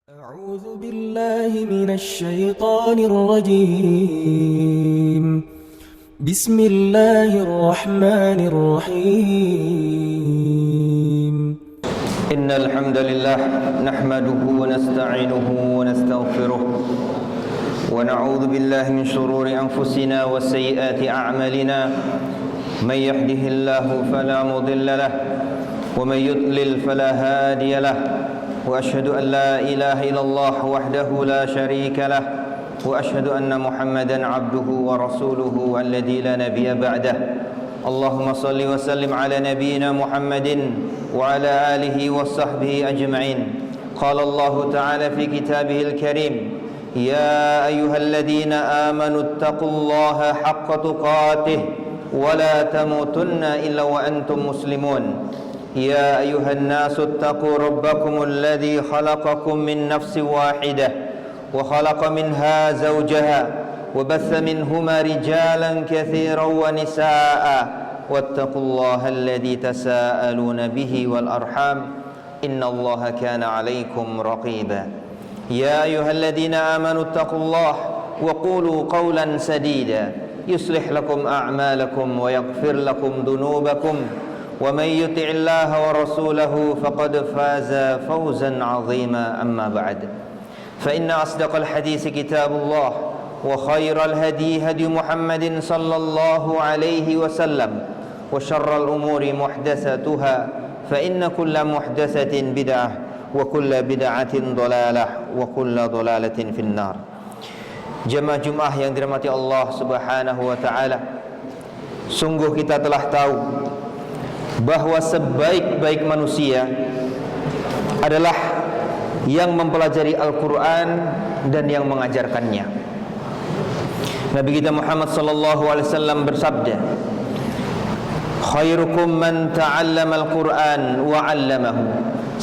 أعوذ بالله من الشيطان الرجيم بسم الله الرحمن الرحيم إن الحمد لله نحمده ونستعينه ونستغفره ونعوذ بالله من شرور أنفسنا وسيئات أعمالنا من يهده الله فلا مضل له ومن يضلل فلا هادي له وأشهد أن لا إله إلا الله وحده لا شريك له وأشهد أن محمدا عبده ورسوله الذي لا نبي بعده اللهم صل وسلم على نبينا محمد وعلى آله وصحبه أجمعين قال الله تعالى في كتابه الكريم يا أيها الذين آمنوا اتقوا الله حق تقاته ولا تموتن إلا وأنتم مسلمون يا أيها الناس اتقوا ربكم الذي خلقكم من نفس واحدة وخلق منها زوجها وبث منهما رجالا كثيرا ونساء واتقوا الله الذي تساءلون به والأرحام إن الله كان عليكم رقيبا يا أيها الذين آمنوا اتقوا الله وقولوا قولا سديدا يصلح لكم أعمالكم ويغفر لكم ذنوبكم ومن يطع الله ورسوله فقد فاز فوزا عظيما أما بعد فإن أصدق الحديث كتاب الله وخير الهدي هدي محمد صلى الله عليه وسلم وشر الأمور محدثاتها فإن كل محدثة بدعة وكل بدعة ضلالة وكل ضلالة في النار. Jemaah Jumat yang dirahmati Allah Subhanahu wa taala, sungguh kita telah tahu bahwa sebaik-baik manusia adalah yang mempelajari Al-Quran dan yang mengajarkannya. Nabi kita Muhammad sallallahu alaihi wasallam bersabda, khairukum man ta'allama al-Quran wa 'allamahu.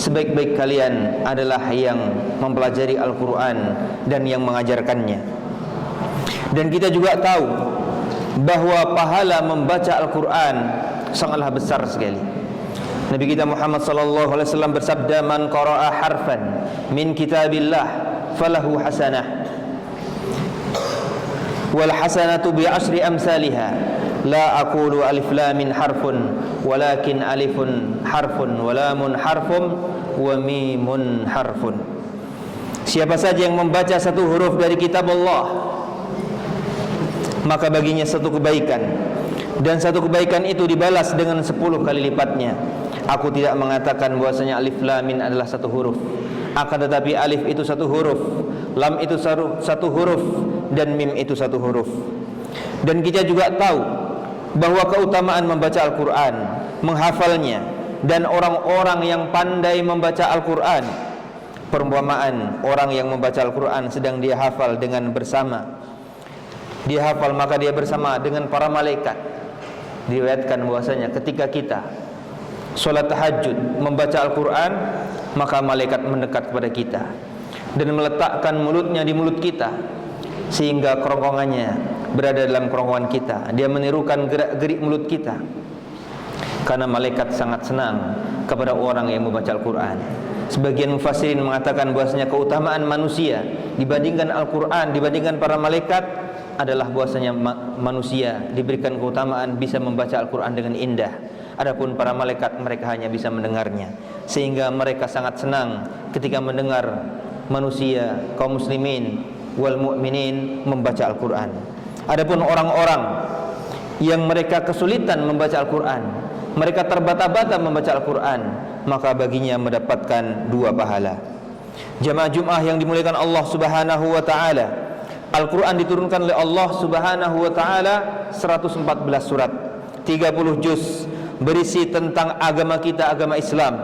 Sebaik-baik kalian adalah yang mempelajari Al-Quran dan yang mengajarkannya. Dan kita juga tahu bahwa pahala membaca Al-Quran sangatlah besar sekali. Nabi kita Muhammad sallallahu alaihi wasallam bersabda, man qara'a harfan min kitabillah falahu hasanah wal hasanatu bi asyri amsalha la aqulu alif lam min harfun walakin alifun harfun wa lamun harfun wa mimun harfun. Siapa saja yang membaca satu huruf dari kitab Allah, maka baginya satu kebaikan, dan satu kebaikan itu dibalas dengan 10 kali lipatnya. Aku tidak mengatakan bahwasanya alif lam mim adalah satu huruf, akan tetapi alif itu satu huruf, lam itu satu huruf, dan mim itu satu huruf. Dan kita juga tahu bahwa keutamaan membaca Al-Quran, menghafalnya, dan orang-orang yang pandai membaca Al-Quran, perumpamaan orang yang membaca Al-Quran sedang dia hafal dengan bersama. Dia hafal maka dia bersama dengan para malaikat. Diriwayatkan bahwasanya ketika kita sholat tahajud membaca Al-Quran, maka malaikat mendekat kepada kita dan meletakkan mulutnya di mulut kita sehingga kerongkongannya berada dalam kerongkongan kita. Dia menirukan gerak-gerik mulut kita karena malaikat sangat senang kepada orang yang membaca Al-Quran. Sebagian mufassirin mengatakan bahwasanya keutamaan manusia dibandingkan Al-Quran, dibandingkan para malaikat adalah bahwasanya manusia diberikan keutamaan bisa membaca Al-Quran dengan indah. Adapun para malaikat, mereka hanya bisa mendengarnya, sehingga mereka sangat senang ketika mendengar manusia, kaum muslimin wal mu'minin membaca Al-Quran. Adapun orang-orang yang mereka kesulitan membaca Al-Quran, mereka terbata-bata membaca Al-Quran, maka baginya mendapatkan 2 pahala. Jamaah Jumat yang dimuliakan Allah Subhanahu wa taala, Al-Quran diturunkan oleh Allah Subhanahu wa taala 114 surat, 30 juz, berisi tentang agama kita, agama Islam,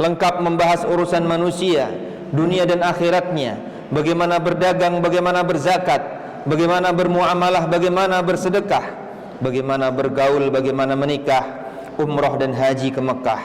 lengkap membahas urusan manusia, dunia dan akhiratnya, bagaimana berdagang, bagaimana berzakat, bagaimana bermuamalah, bagaimana bersedekah, bagaimana bergaul, bagaimana menikah, umrah dan haji ke Mekah,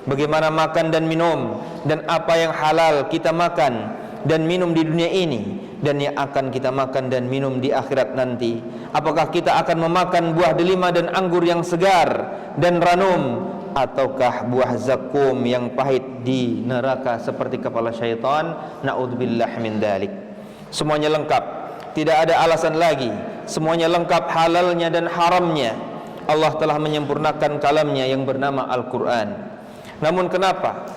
bagaimana makan dan minum, dan apa yang halal kita makan dan minum di dunia ini, dan yang akan kita makan dan minum di akhirat nanti. Apakah kita akan memakan buah delima dan anggur yang segar dan ranum ataukah buah zakum yang pahit di neraka seperti kepala syaitan. Na'udzubillah min dzalik. Semuanya lengkap, tidak ada alasan lagi. Semuanya lengkap, halalnya dan haramnya. Allah telah menyempurnakan kalamnya yang bernama Al-Quran. Namun kenapa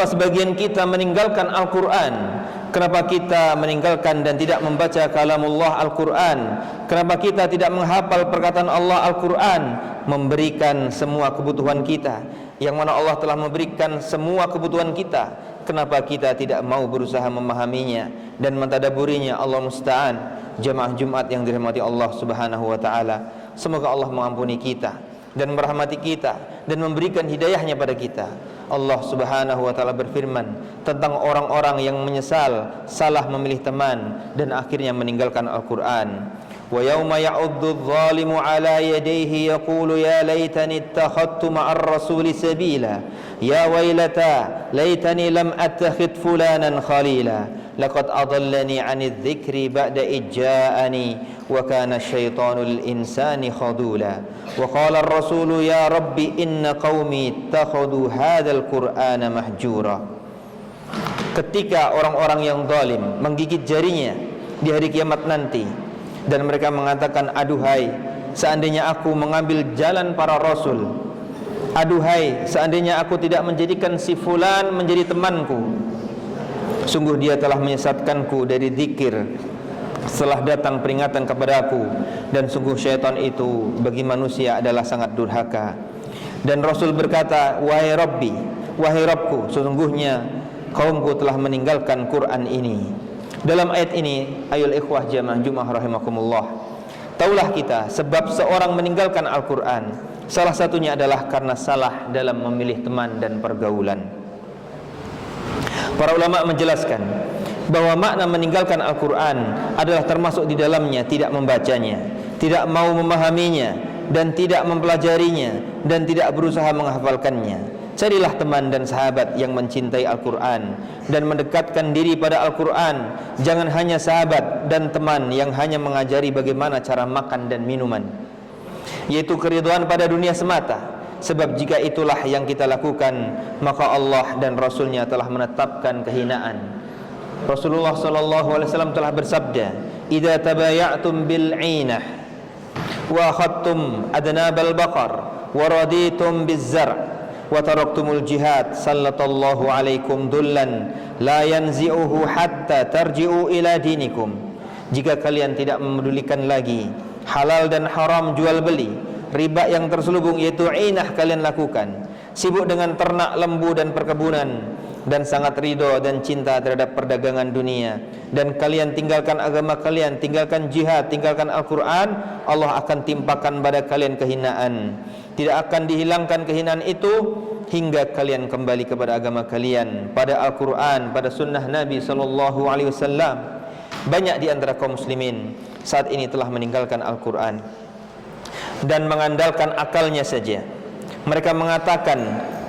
sebagian kita meninggalkan Al-Quran? Kenapa kita meninggalkan dan tidak membaca kalamullah Al-Quran? Kenapa kita tidak menghafal perkataan Allah Al-Quran? Memberikan semua kebutuhan kita, yang mana Allah telah memberikan semua kebutuhan kita. Kenapa kita tidak mau berusaha memahaminya dan mentadaburinya? Allah musta'an. Jamaah Jumat yang dirahmati Allah Subhanahu wa taala, semoga Allah mengampuni kita dan merahmati kita dan memberikan hidayahnya pada kita. Allah Subhanahu wa taala berfirman tentang orang-orang yang menyesal salah memilih teman dan akhirnya meninggalkan Al-Qur'an. Wa yauma ya'uddu adh-dhalimu 'ala yadayhi yaqulu ya laitani ittakhadtu ma'ar rasuli sabila ya wailata laitani lam attakhidh fulanan khalila laqad adallani 'anidh dhikri ba'da idh ja'ani wa kana asyaitanu lil insani khadula wa qala ar-rasulu ya rabbi inna qaumi ittakhadhu hadzal qur'ana mahjura. Ketika orang-orang yang zalim menggigit jarinya di hari kiamat nanti dan mereka mengatakan, aduhai seandainya aku mengambil jalan para rasul, aduhai seandainya aku tidak menjadikan si fulan menjadi temanku, sungguh dia telah menyesatkanku dari zikir setelah datang peringatan kepadaku, dan sungguh syaitan itu bagi manusia adalah sangat durhaka. Dan Rasul berkata, wahai Rabbi, wahai Rabbku, sesungguhnya kaumku telah meninggalkan Quran ini. Dalam ayat ini, ayol ikhwah jamaah Jumat rahimakumullah, taulah kita sebab seorang meninggalkan Al-Quran, salah satunya adalah karena salah dalam memilih teman dan pergaulan. Para ulama menjelaskan bahwa makna meninggalkan Al-Quran adalah termasuk di dalamnya tidak membacanya, tidak mau memahaminya, dan tidak mempelajarinya, dan tidak berusaha menghafalkannya. Carilah teman dan sahabat yang mencintai Al-Quran dan mendekatkan diri pada Al-Quran. Jangan hanya sahabat dan teman yang hanya mengajari bagaimana cara makan dan minuman, yaitu keridhaan pada dunia semata. Sebab jika itulah yang kita lakukan, maka Allah dan Rasulnya telah menetapkan kehinaan. Rasulullah SAW telah bersabda, idza tabaya'tum bil'inah wa akhadtum adnabal baqar wa raditum biz-zar' wa taraktumul jihad sallallahu alaikum dullan la yanzi'uhu hatta tarji'u ila dinikum. Jika kalian tidak memedulikan lagi halal dan haram jual beli, riba yang terselubung yaitu inah kalian lakukan, sibuk dengan ternak, lembu dan perkebunan, dan sangat ridho dan cinta terhadap perdagangan dunia, dan kalian tinggalkan agama kalian, tinggalkan jihad, tinggalkan Al-Quran, Allah akan timpakan pada kalian kehinaan. Tidak akan dihilangkan kehinaan itu hingga kalian kembali kepada agama kalian, pada Al-Quran, pada sunnah Nabi SAW. Banyak di antara kaum muslimin saat ini telah meninggalkan Al-Quran dan mengandalkan akalnya saja. Mereka mengatakan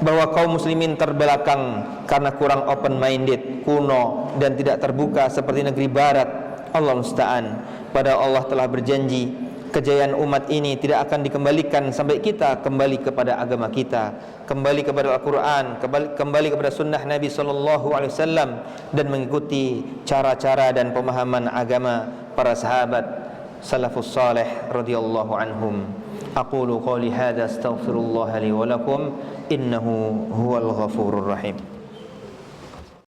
bahwa kaum muslimin terbelakang karena kurang open minded, kuno, dan tidak terbuka seperti negeri barat. Allah musta'an. Padahal Allah telah berjanji kejayaan umat ini tidak akan dikembalikan sampai kita kembali kepada agama kita, kembali kepada Al-Quran, kembali kepada sunnah Nabi SAW, dan mengikuti cara-cara dan pemahaman agama para sahabat salafus salih radhiyallahu anhum. Aqulu qawli hadza astaghfirullah li wa lakum innahu huwal ghafurur rahim.